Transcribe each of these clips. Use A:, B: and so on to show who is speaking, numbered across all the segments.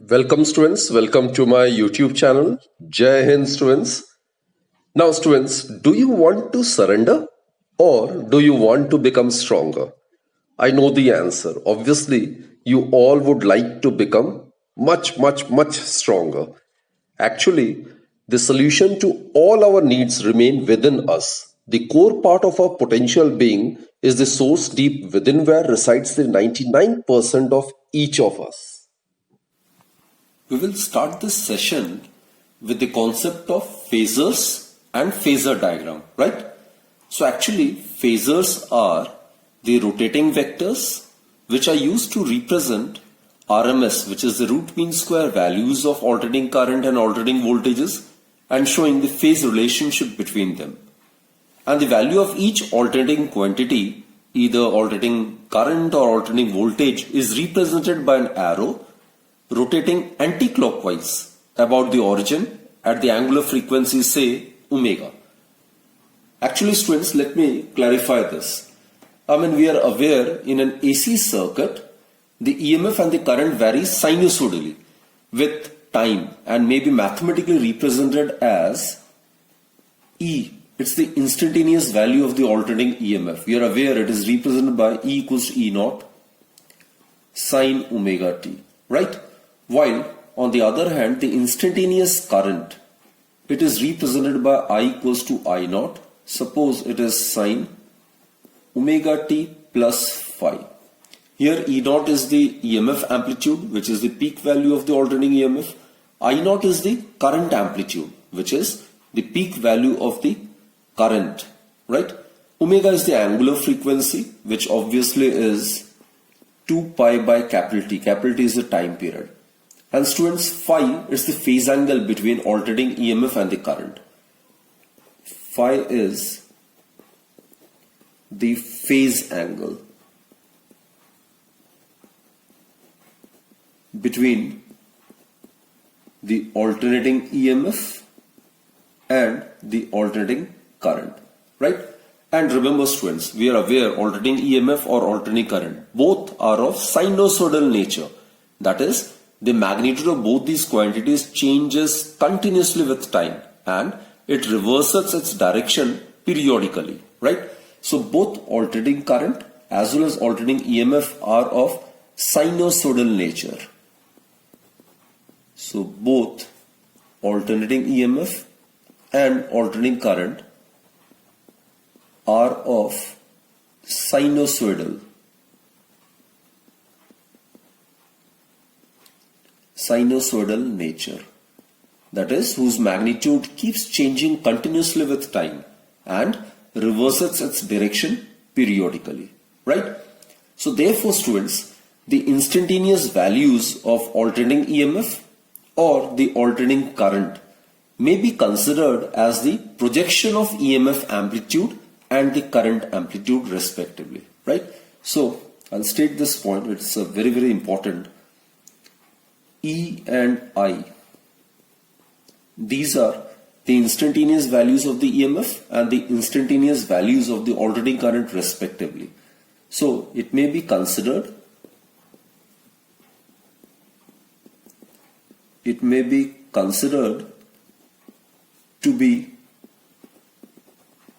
A: Welcome students, welcome to my YouTube channel. Jai Hind students. Now students, do you want to surrender or do you want to become stronger? I know the answer. Obviously, you all would like to become much stronger. Actually, the solution to all our needs remain within us. The core part of our potential being is the source deep within where resides the 99% of each of us.
B: We will start this session with the concept of phasors and phasor diagram, right? So actually phasors are the rotating vectors which are used to represent RMS, which is the root mean square values of alternating current and alternating voltages, and showing the phase relationship between them. And the value of each alternating quantity, either alternating current or alternating voltage, is represented by an arrow rotating anti-clockwise about the origin at the angular frequency, say omega. Actually students, let me clarify this. We are aware in an AC circuit, the EMF and the current vary sinusoidally with time and may be mathematically represented as E. It's the instantaneous value of the alternating EMF. We are aware it is represented by E equals to E naught sine omega t, right? While on the other hand, the instantaneous current, it is represented by I equals to I naught. Suppose it is sine omega t plus phi. Here E naught is the EMF amplitude, which is the peak value of the alternating EMF. I naught is the current amplitude, which is the peak value of the current, right? Omega is the angular frequency, which obviously is 2 pi by capital T. Capital T is the time period. And students, phi is the phase angle between alternating EMF and the current. Phi is the phase angle between the alternating EMF and the alternating current, right? And remember students, we are aware alternating EMF or alternating current, both are of sinusoidal nature. That is, the magnitude of both these quantities changes continuously with time and it reverses its direction periodically, right? So both alternating current as well as alternating EMF are of sinusoidal nature. So both alternating EMF and alternating current are of sinusoidal nature, that is, whose magnitude keeps changing continuously with time and reverses its direction periodically, right? So therefore students, the instantaneous values of alternating EMF or the alternating current may be considered as the projection of EMF amplitude and the current amplitude respectively, right? So I'll state this point, it's a very important. E and I, these are the instantaneous values of the EMF and the instantaneous values of the alternating current respectively. So it may be considered to be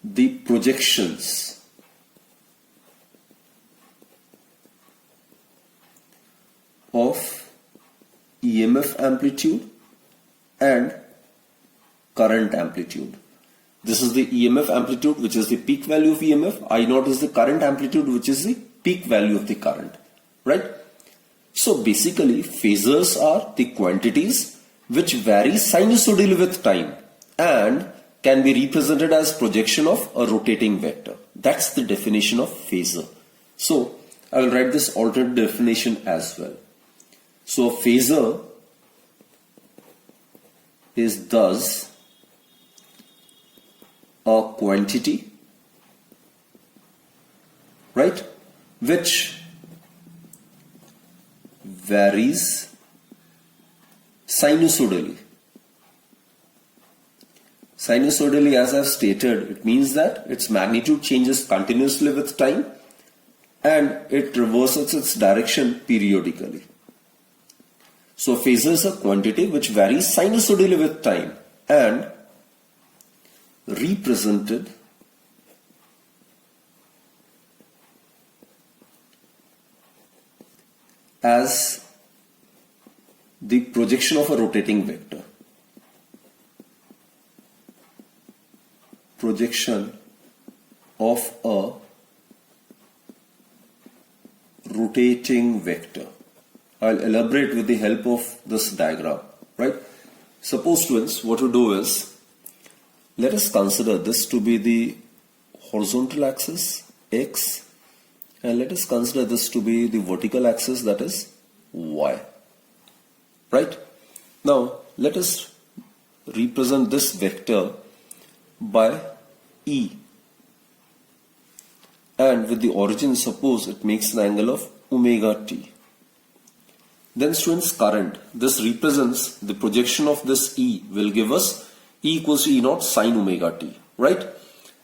B: the projections of EMF amplitude and current amplitude. This is the EMF amplitude, which is the peak value of EMF. I naught is the current amplitude, which is the peak value of the current, right? So basically phasors are the quantities which vary sinusoidally with time and can be represented as projection of a rotating vector. That's the definition of phasor. So I will write this alternate definition as well. So a phasor is thus a quantity, right, which varies sinusoidally. Sinusoidally, as I've stated, it means that its magnitude changes continuously with time and it reverses its direction periodically. So phasor is a quantity which varies sinusoidally with time and represented as the projection of a rotating vector. Projection of a rotating vector. I'll elaborate with the help of this diagram, right? Suppose, students, what we do is, let us consider this to be the horizontal axis, x, and let us consider this to be the vertical axis, that is y, right? Now, let us represent this vector by E, and with the origin, suppose it makes an angle of omega t. Then, students, current, this represents the projection of this E will give us E equals to E naught sine omega t, right?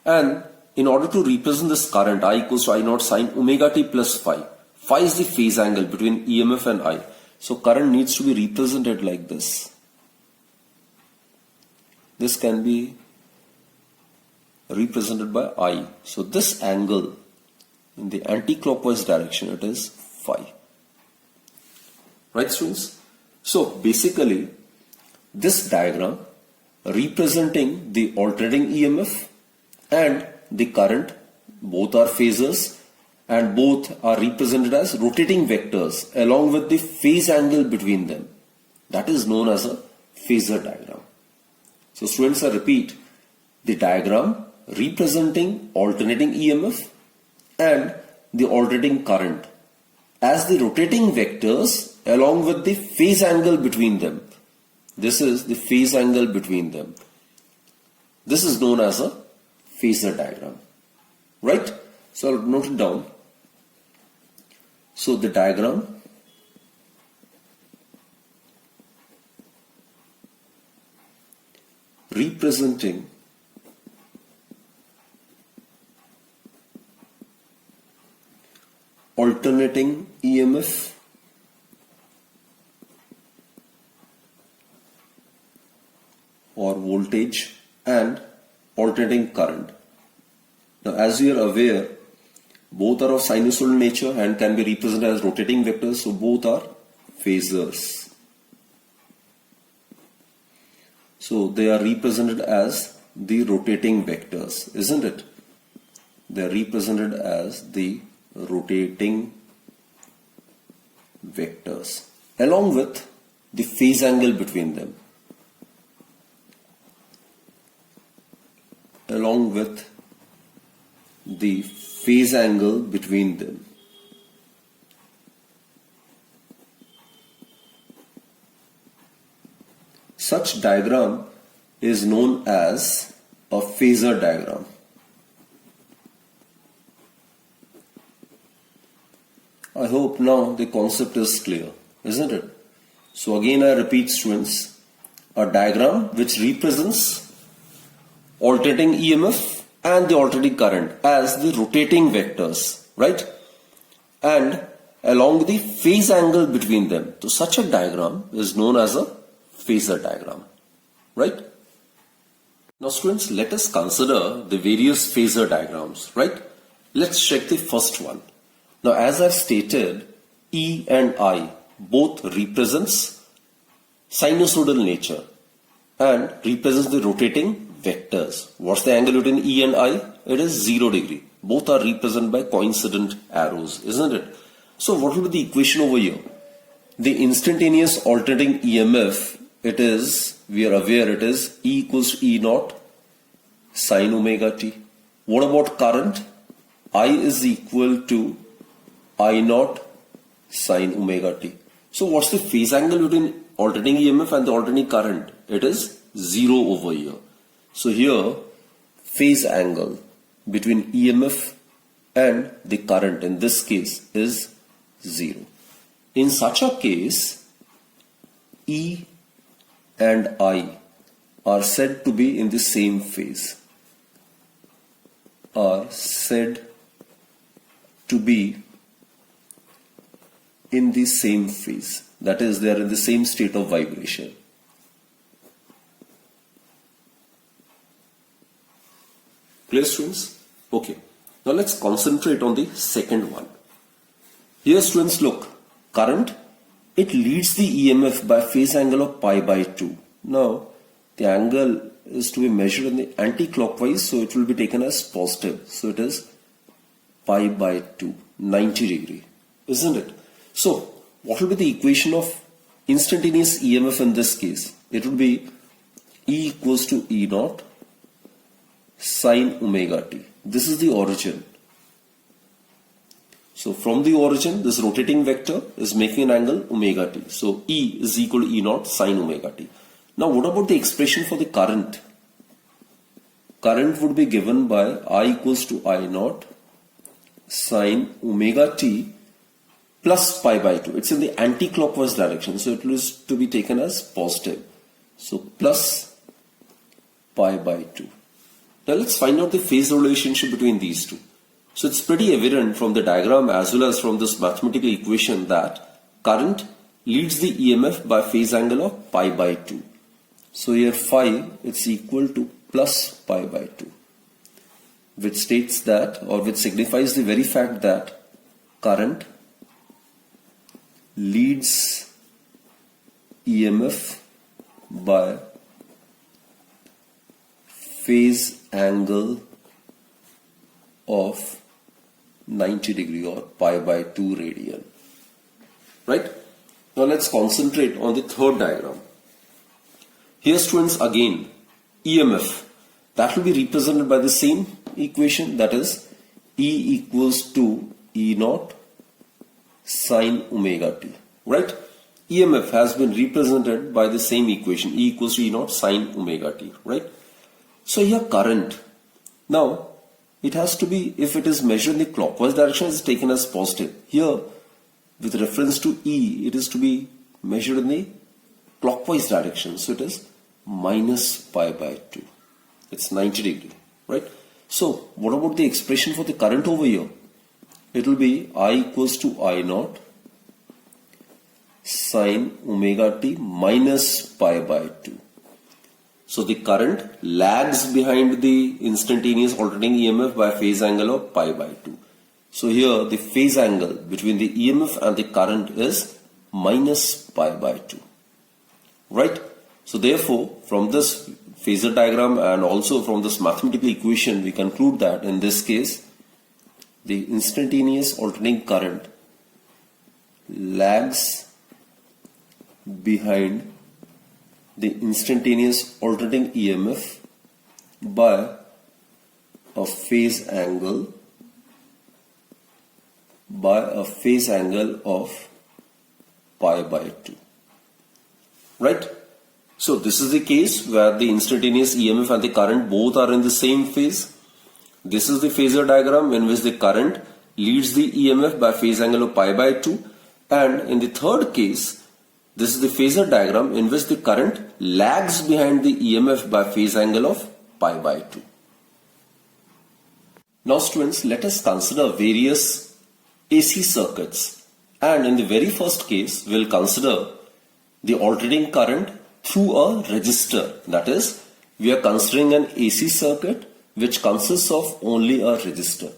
B: And in order to represent this current, I equals to I naught sine omega t plus phi. Phi is the phase angle between EMF and I. So current needs to be represented like this. This can be represented by I. So this angle in the anti-clockwise direction, it is phi. Right, students? So basically, this diagram representing the alternating EMF and the current, both are phasors and both are represented as rotating vectors along with the phase angle between them. That is known as a phasor diagram. So students, I repeat, the diagram representing alternating EMF and the alternating current as the rotating vectors along with the phase angle between them. This is the phase angle between them. This is known as a phasor diagram, right? So I'll note it down. So the diagram representing alternating EMF or voltage and alternating current. Now, as you are aware, both are of sinusoidal nature and can be represented as rotating vectors, so both are phasors. So they are represented as the rotating vectors, isn't it? They are represented as the rotating vectors along with the phase angle between them. Along with the phase angle between them. Such diagram is known as a phasor diagram. I hope now the concept is clear, isn't it? So again I repeat, students, a diagram which represents alternating EMF and the alternating current as the rotating vectors, right? And along the phase angle between them. So such a diagram is known as a phasor diagram, right? Now students, let us consider the various phasor diagrams, right? Let's check the first one. Now as I've stated, E and I both represents sinusoidal nature and represents the rotating vectors. What's the angle between E and I? It is 0 degree. Both are represented by coincident arrows, isn't it? So what will be the equation over here? The instantaneous alternating EMF, it is, we are aware it is E equals to E naught sine omega t. What about current? I is equal to I naught sine omega t. So what's the phase angle between alternating EMF and the alternating current? It is 0 over here. So here, phase angle between EMF and the current in this case is 0. In such a case, E and I are said to be in the same phase. Are said to be in the same phase. That is, they are in the same state of vibration. Clear, students? Okay. Now let's concentrate on the second one. Here, students, look. Current, it leads the EMF by phase angle of pi by 2. Now, the angle is to be measured in the anti-clockwise, so it will be taken as positive. So it is pi by 2, 90 degree, isn't it? So, what will be the equation of instantaneous EMF in this case? It would be E equals to E naught sine omega t. This is the origin. So from the origin, this rotating vector is making an angle omega t. So E is equal to E naught sine omega t. Now what about the expression for the current? Current would be given by I equals to I naught sine omega t plus pi by 2. It's in the anti-clockwise direction, so it is to be taken as positive. So plus pi by 2. Now let's find out the phase relationship between these two. So it's pretty evident from the diagram as well as from this mathematical equation that current leads the EMF by phase angle of pi by 2. So here phi, it's equal to plus pi by 2, which states that, or which signifies the very fact that current leads EMF by phase angle of 90 degree or pi by 2 radian. Right? Now let's concentrate on the third diagram. Here, students, again EMF, that will be represented by the same equation, that is E equals to E naught sine omega t. Right? EMF has been represented by the same equation, E equals to E naught sine omega t. Right? So here current, now it has to be, if it is measured in the clockwise direction, it is taken as positive. Here, with reference to E, it is to be measured in the clockwise direction. So it is minus pi by 2. It's 90 degree, right? So what about the expression for the current over here? It will be I equals to I naught sine omega t minus pi by 2. So the current lags behind the instantaneous alternating EMF by phase angle of pi by 2. So here the phase angle between the EMF and the current is minus pi by 2. Right? So therefore, from this phasor diagram and also from this mathematical equation, we conclude that in this case, the instantaneous alternating current lags behind the instantaneous alternating EMF by a phase angle of pi by 2. Right? So this is the case where the instantaneous EMF and the current both are in the same phase. This is the phasor diagram in which the current leads the EMF by phase angle of pi by 2. And in the third case, this is the phasor diagram in which the current lags behind the EMF by phase angle of pi by 2. Now students, let us consider various AC circuits. And in the very first case, we will consider the alternating current through a resistor. That is, we are considering an AC circuit which consists of only a resistor.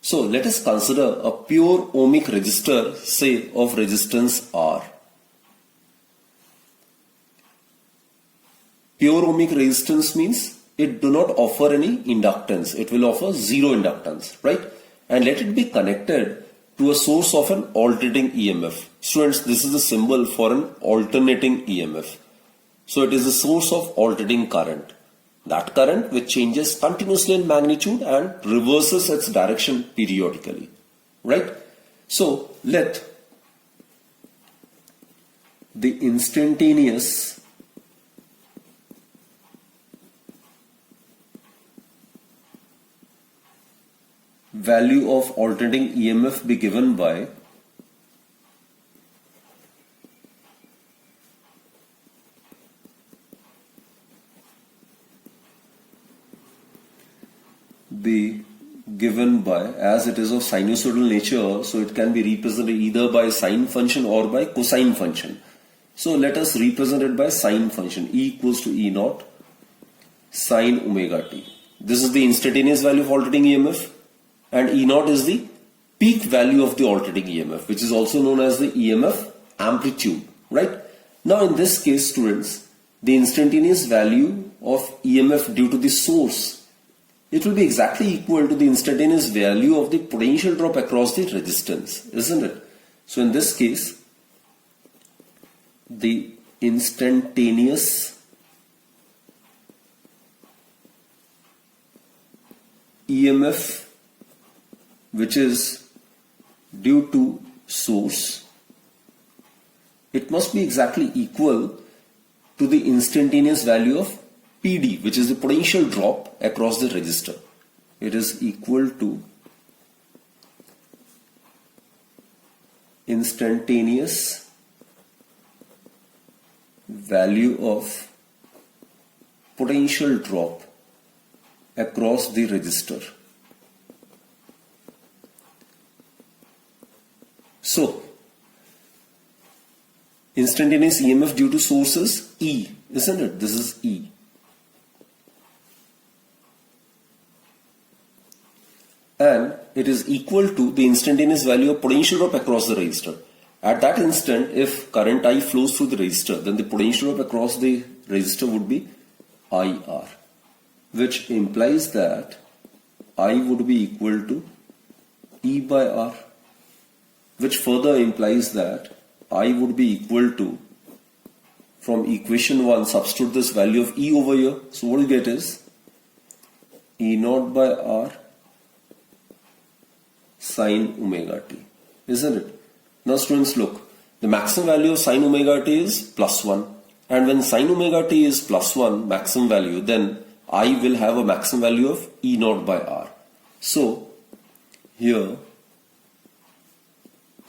B: So let us consider a pure ohmic resistor, say of resistance R. Pure ohmic resistance means it do not offer any inductance. It will offer zero inductance, right? And let it be connected to a source of an alternating EMF. Students, this is the symbol for an alternating EMF. So it is the source of alternating current. That current which changes continuously in magnitude and reverses its direction periodically, right? So let the instantaneous value of alternating EMF be given by given by, as it is of sinusoidal nature, so it can be represented either by sine function or by cosine function. So let us represent it by sine function. E equals to E naught sine omega t. This is the instantaneous value of alternating EMF, and E naught is the peak value of the alternating EMF, which is also known as the EMF amplitude, right? Now in this case, students, the instantaneous value of EMF due to the source, it will be exactly equal to the instantaneous value of the potential drop across the resistance, isn't it? So in this case, the instantaneous EMF which is due to source, it must be exactly equal to the instantaneous value of PD, which is the potential drop across the resistor. It is equal to instantaneous value of potential drop across the resistor. So, instantaneous EMF due to source is E, isn't it? This is E. And it is equal to the instantaneous value of potential drop across the resistor. At that instant, if current I flows through the resistor, then the potential drop across the resistor would be IR, which implies that I would be equal to E by R, which further implies that I would be equal to, from equation 1, substitute this value of E over here. So what you get is E naught by R sine omega t, isn't it? Now students, look, the maximum value of sine omega t is plus 1, and when sine omega t is plus 1 maximum value, then I will have a maximum value of E naught by R. So here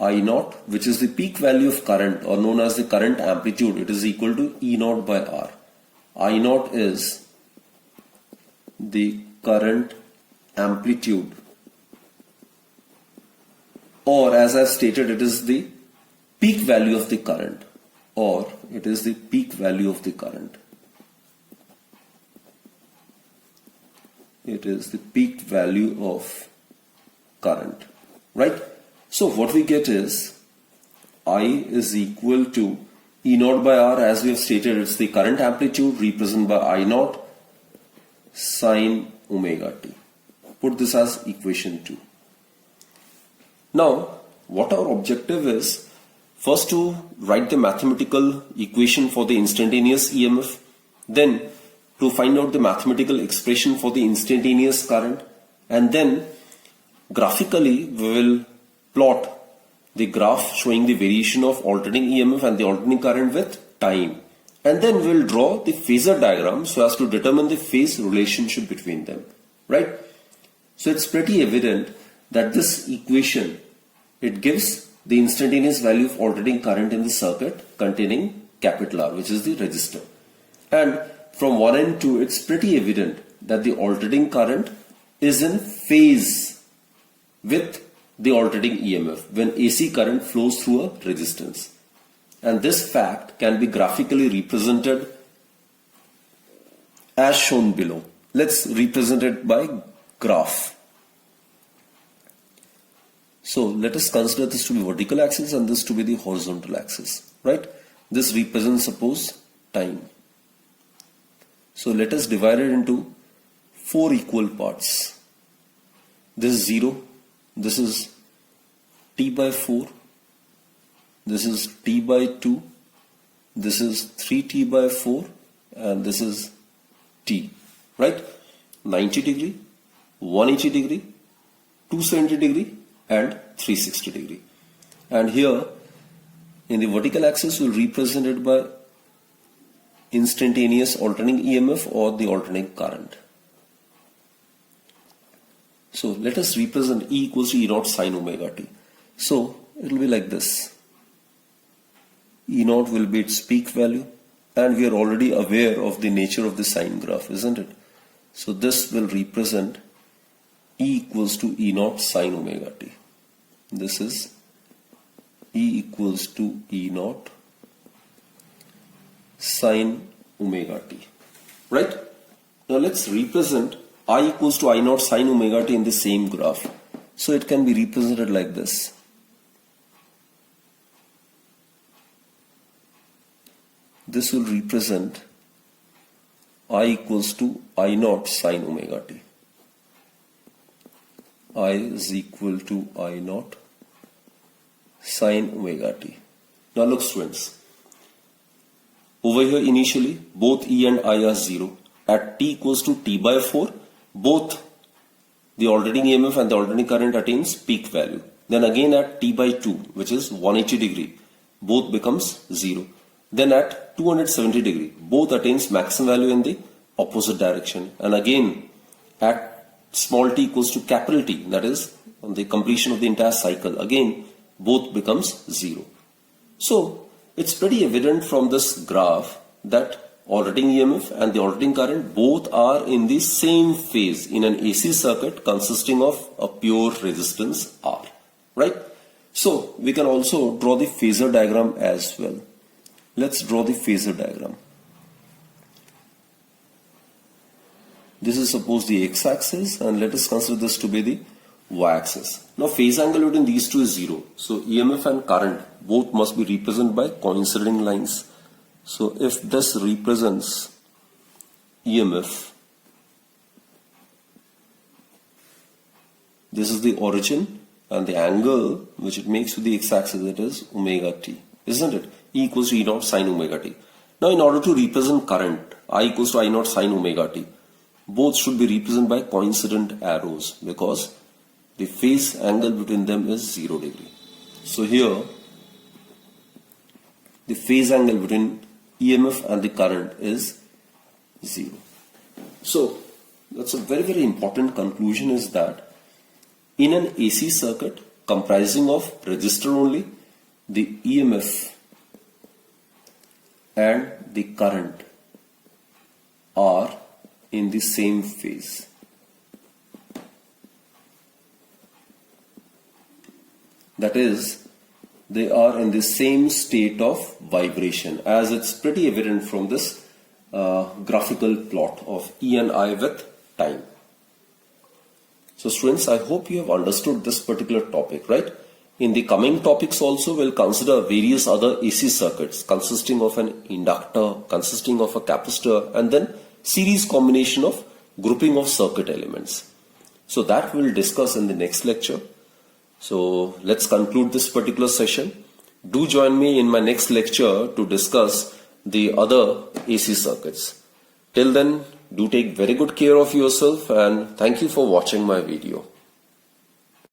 B: I naught, which is the peak value of current or known as the current amplitude, it is equal to E naught by R. I naught is the current amplitude, or as I have stated, it is the peak value of the current, or it is the peak value of the current. It is the peak value of current, right? So what we get is I is equal to E naught by R, as we have stated, it's the current amplitude represented by I naught sine omega t. Put this as equation 2. Now, what our objective is, first to write the mathematical equation for the instantaneous EMF, then to find out the mathematical expression for the instantaneous current, and then graphically we will plot the graph showing the variation of alternating EMF and the alternating current with time, and then we will draw the phasor diagram so as to determine the phase relationship between them, right? So it's pretty evident that this equation, it gives the instantaneous value of alternating current in the circuit containing capital R, which is the resistor. And from 1 and 2, it's pretty evident that the alternating current is in phase with the alternating EMF when AC current flows through a resistance. And this fact can be graphically represented as shown below. Let's represent it by graph. So let us consider this to be vertical axis and this to be the horizontal axis, right? This represents, suppose, time. So let us divide it into 4 equal parts. This is 0, this is T by 4, this is T by 2, this is 3T by 4, and this is T, right? 90 degree, 180 degree, 270 degree, and 360 degree. And here in the vertical axis we'll represent it by instantaneous alternating EMF or the alternating current. So let us represent E equals to E naught sine omega t. So it will be like this. E naught will be its peak value, and we are already aware of the nature of the sine graph, isn't it? So this will represent E equals to E naught sine omega t. This is E equals to E naught sine omega t. Right? Now let's represent I equals to I naught sine omega t in the same graph. So it can be represented like this. This will represent I equals to I naught sine omega t. I is equal to I naught sine omega t. Now look students, over here initially both E and I are 0. At t equals to t by 4, both the alternating EMF and the alternating current attains peak value. Then again at t by 2, which is 180 degree, both becomes 0. Then at 270 degree, both attains maximum value in the opposite direction. And again at small t equals to capital T, that is on the completion of the entire cycle, again both becomes 0. So it's pretty evident from this graph that alternating EMF and the alternating current both are in the same phase in an AC circuit consisting of a pure resistance R, right? So we can also draw the phasor diagram as well. Let's draw the phasor diagram. This is suppose the x-axis, and let us consider this to be the y-axis. Now phase angle between these two is 0. So EMF and current both must be represented by coinciding lines. So if this represents EMF, this is the origin, and the angle which it makes with the x-axis, that is omega t, isn't it? E equals to E naught sine omega t. Now in order to represent current, I equals to I naught sine omega t, both should be represented by coincident arrows because the phase angle between them is 0 degree. So here the phase angle between EMF and the current is 0. So that's a very, very important conclusion, is that in an AC circuit comprising of resistor only, the EMF and the current are in the same phase. That is, they are in the same state of vibration, as it's pretty evident from this graphical plot of E and I with time. So students, I hope you have understood this particular topic, right? In the coming topics also we'll consider various other AC circuits consisting of an inductor, consisting of a capacitor, and then series combination of grouping of circuit elements. So that we'll discuss in the next lecture. So let's conclude this particular session. Do join me in my next lecture to discuss the other AC circuits. Till then, do take very good care of yourself, and thank you for watching my video.